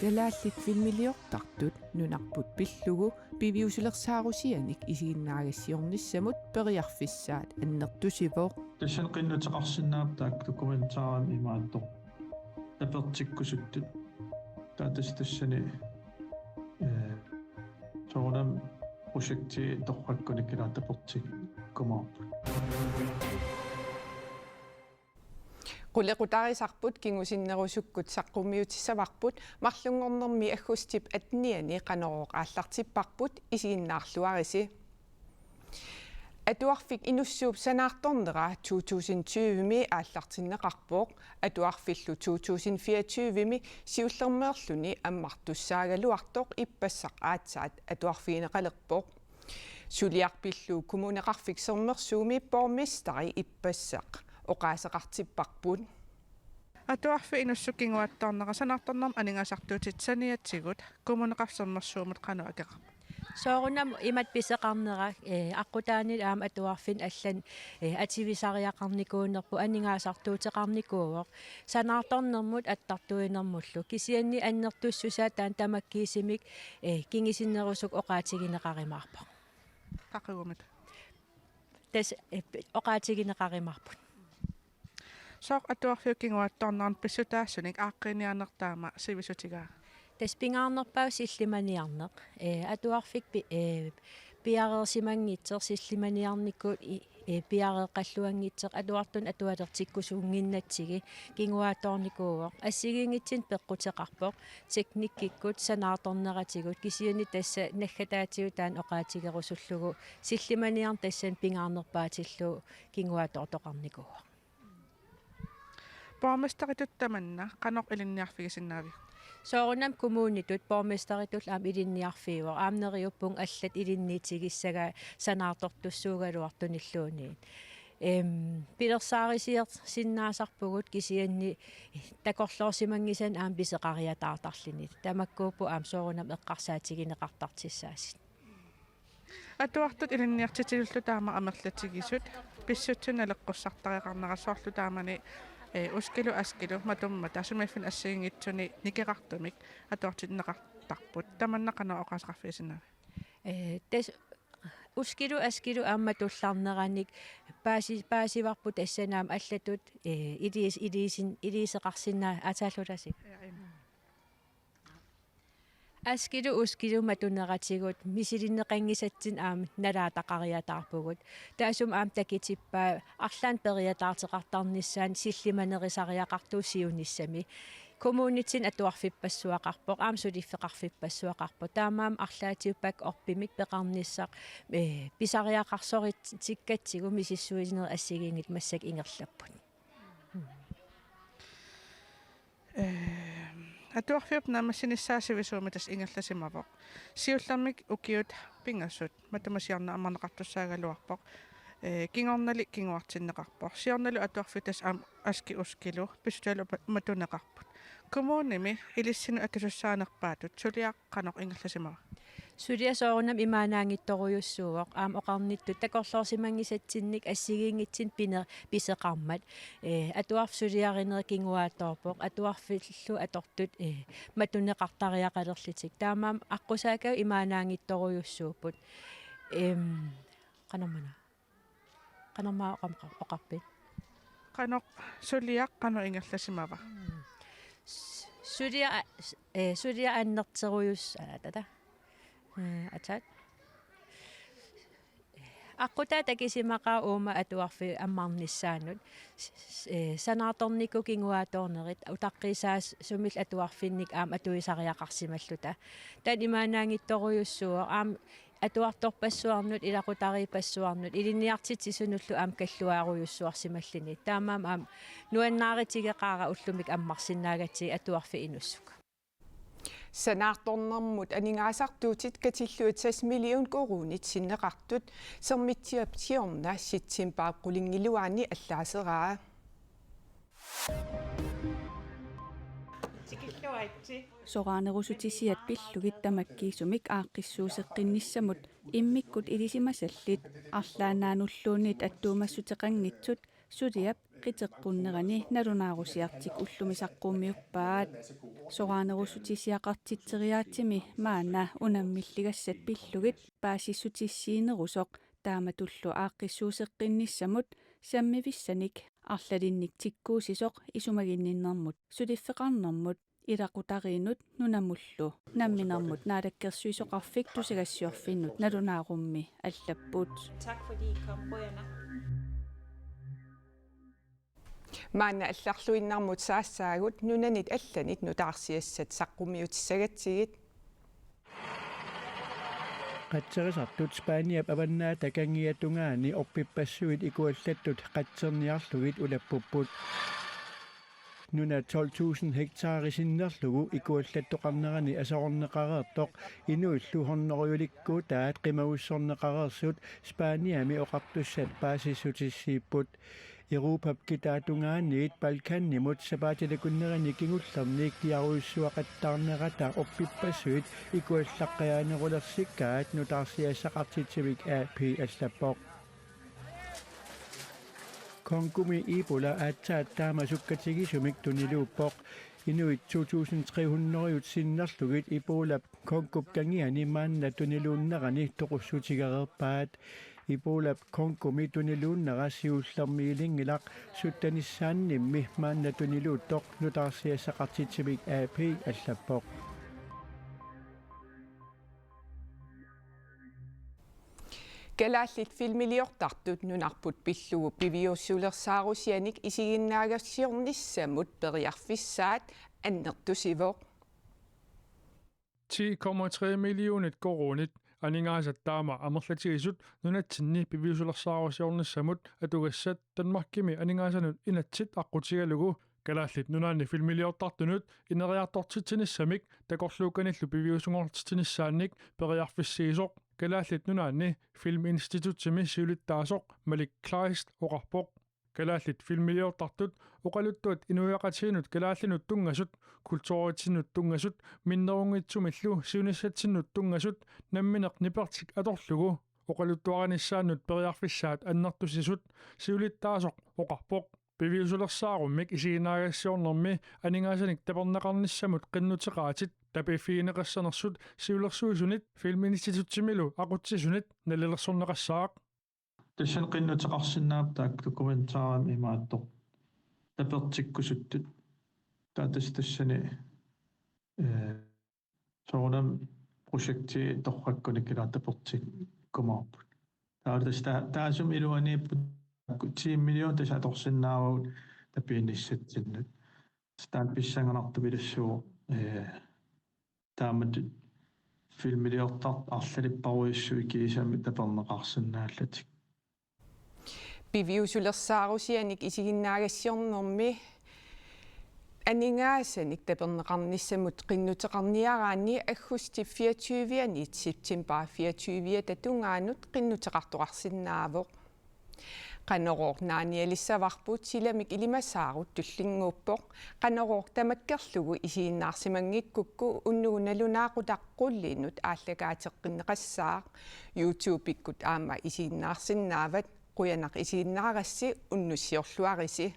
галааллит филмилиортартут нунарпут пиллугу пивиусулерсаарусианик исигиннаагассиорниссамут периарфиссаат аннертусивоо тассан qinнутеқарсинаартаак документааран имааттоқ апертиккусуттут таатассани соонам прожекти торраккуник килаатапертик комаап qullequtarisarput kingusиннерусуккут саққумиутиссаварпут марлунгорнэрми аггустип атниани qanoroq ааллартиппарпут исигиннаарлуариси атуарфик инуссууп санаарторнера 2020ми ааллартиннеқарпоқ атуарфиллу 2024ми сиуллермеерлүни аммартуссаагалуартоқ иппассақ аатсаат атуарфигинеқалерпоқ сулиарпиллу коммунеқарфиксермерсууми бормистари иппассақ оqaасеқартиппарпут атуарфи инуссуккингуаттарнера санаарторнерм анингаасартуутит саниатсигут коммунеқарфермерсуумут қану акеқар соорунам имат писеқарнера аққутаанил аама атуарфин аллан ативисариақарникуунерпу анингаасартуутеқарникууоқ санаарторнермут аттартуинермуллу кисианни аннертуссусаа таан тамаккиисимик кингисиннерусук оqaатигинеқаримаарпа қақигумит тас оqaатигинеқаримаарпут соор атуарфиуккингуаттарнеран писсутаассуник ааққинианертаама сивисутигаа таспингаарнерпаа силлиманиарнеқ атуарфик пиареерсимангитсер силлиманиарниккут пиареэққаллуангитсеқ атуартун атуалертиккусуунгиннатсиги кингуааторникууоқ ассигингитсин пеққутеқарпоқ техниккиккут санаарторнератигут кисиани тасса наггатаатигу таан оqaатигерусуллугу силлиманиар тассан пингаарнерпаатиллу кингуаатортоқарникууоқ борместаритуттаманна қаноқ илинниарфигисиннаави соорунам коммуунитут борместаритул аам илинниарфиуа аамнериуппун аллат илинниитигиссага санаартортуссуугалуартуниллуунии пилерсаарисиер синнаасарпугут кисианни такорлоорсимангисан аам писеқариатаартарлини тамаккууппу аам соорунам эққарсаатигинеқартартиссаасит атуартут илинниартитилуллу таама амерлатигисут писсутсуна лекқуссартариқарнерасоорлу таамани ускилу аскилу матумма тасумаффин ассигингитсуни никеқартумик атуартиннеқартарпут таманнақана оqaасеқарфисинаа тас ускилу аскилу аамматулларнераник паасиварпут ассанаам аллатут илисеқарсинаа атааллуласик аскилу ускилу матунератигут мисилиннеқангисатсин аама налаатақариатаарпугут таасум аам такитиппаа арлаан периатаартеқартарниссаан силлиманерисариақартуусиуниссами коммуунитин атуарфиппассуақарпоқ аам сулиффеқарфиппассуақарпо таамаам арлаатиуппак орпимик пеқарниссақ писариақарсорит тиккатсигу мисиссуисинер ассигингит массак ингерлаппут атуарфиуп намассиниссаасивисуумитас ингерласимавоқ сиуллермик укиут пингассут матамасиарна амарнеқартуссаагалуарпоқ кингорнали кингуартиннеқарпоқ сиорналу атуарфитас аски ускилу пистуалу матунеқарпут коммууними илиссину акисуссаанерпаатут сулиаққаноқ ингерласимава сулиасоорунам имаанаангитторуйуссууоқ аам оқарнитту такорлоорсимангисатсинник ассигингитсин писеқармат атуарф сулиаринер кингуаатторпоқ атуарфиллу атортут матунеқартариақалерлитик таамаам аққусаакау имаанаангитторуйуссууппут qanarmaa oqarpit qanoq suliaqqanu ingerlasimava sulia annerteruyus alatata atat аққута такисимақа уума атуарфи аммарнissaanut санаарторнику кингуааторнерит утаққисаас сумил атуарфинник аам атуисариақарсималлута таан имаанаангитторуйуссуа аам атуарторпассуарнут илақутарипассуарнут илинниартитсисунуллу аам каллуааруйуссуарсималлини таамаам аам нуаннааритигеқаара уллумик аммарсинаагатси атуарфи инуссук санаарторнэрмут анингаасартуутит катиллуит 6 миллион коруунит синнеқартут сермитсиаптиорна ситсимпааққулингилуаани аллаасераа сораанерусутисиат пиллугит тамаккиисумик ааққиссуусеққинниссамут иммиккут илисимасаллит арлаанаануллуунит аттуумассутеқангитсут suliap qiteqqunnerani nalunaarusiartik ullumisaqquummiuppaat soqaanerusutisiaqartitseriaatsimi maana unammilligassat pillugit paasissutissiinerusoq taamatullu aaqqissuuseqqinnissamut sammivисsaник арлалинник тиккуусисоқ исумагинниннэрмут сулиффеқарнэрмут илақутариинут нунамуллу намминэрмут наалаккерсуисоқарфик тусагассиорфиннут налунаарумми аллаппут. Tak fordi I kom, brødrene. maana алларлуиннармут саассаагут нунанит алланит нутаарсиассат саққумиутиссагатсигит qatserisartut Spaniap avannaa takangiyattungaani orpipassuit ikuallattut qatserniarlugit ulappupput nuna 12,000 hektaarisinnerlugu ikuallattoqarnerani asorneqareertoq inuulluhorneruyulikku taat qimagussorneqareersut Spaniami oqartussat paasissutissiipput Europap kitaatungaaniit Balkannimut sapaatilikunnerani kingullerniik tiaruissuaqattaarnerata orpippassuit ikuallaqqiyaanerulersikkaat nutaarsiassaqartitsivik AP allappoq Kongumi Ebola aatsaat taamasukkatigissumik tuniluuppoq inuit 2300 sinnerlugit Ebola Kongup kangiani maanna tuniluunnerani toqussutigareerpaat Ebola Kongumi tuniluunnera siullermiilingilaq suttanissaannimmi maanna tuniluuttoq nutaarsiassaqartitsivik AP allappoq Kalaallit filmiliortartut nunarput pillugu piviussulersaarusyanik isiginnaagassiornissamut periarfissaat annertusivoq 10,3 millionit koronit aningaasataama amerlatigisut nunatsinni piviussulersaarusyornissamut atugassat Danmarkimi aningaasanud inatsit aqutigalugu kalaallit nunaanni filmiliortartunut ineriartortitinissamik takorluukanillu piviusungortitinissaannik periarfissiisoq kalaallit nunaanni filminstitutsimi siulittaasoq Malik Kleist oqarpoq kalaallit filmiliortartut oqaluttuat inuiaqatiinut kalaallinut tungasut kultuuritinut tungasut minnerungitsumillu siunissatsinut tungasut nammineq nipertik atorlugu oqaluttuaranissaannut periarfissaat annertusisut siulittaasoq oqarpoq piviusulersaarummik isiginnaagassiornermi aningasanik taperneqarnissamut qinnuteqaatit tapifiineqassanersut siulersuisunit filminstitutsimilu aqutsisunit nalilersorneqassaaq Tassan qinnuteqarsinnaaptaak dokumentaaram imaattoq tapertikkusuttut taatastassani soonam projekti torrakkunikila tapertik kumaarput taasum iluaniipput 10 million tasatorsinnaavut tapiinissatsinnet staan pissanganartupilassuu taamat filmiliortart arlalipparuissuik kiisami taperneqarsinnaallatik piviussulersaarusyanik isiginnaagassiornermi aningaasanik taperneqarnissamut qinnuteqarniaraanni aggusti 24 september 24 tatungaanut qinnuteqartoqarsinnaavoq qanoroq naanialissavarput silamik ilimasaarut tullinguuppoq qanoroq tamakkerlugu isiinnaarsimangikkukku unnuunalunaaqutaqqullinnut aallakaateqqinneqassaaq YouTube-ikkut aama isiinnaarsinnaavat quyanaq isiinnaarassi unnussiorluarisi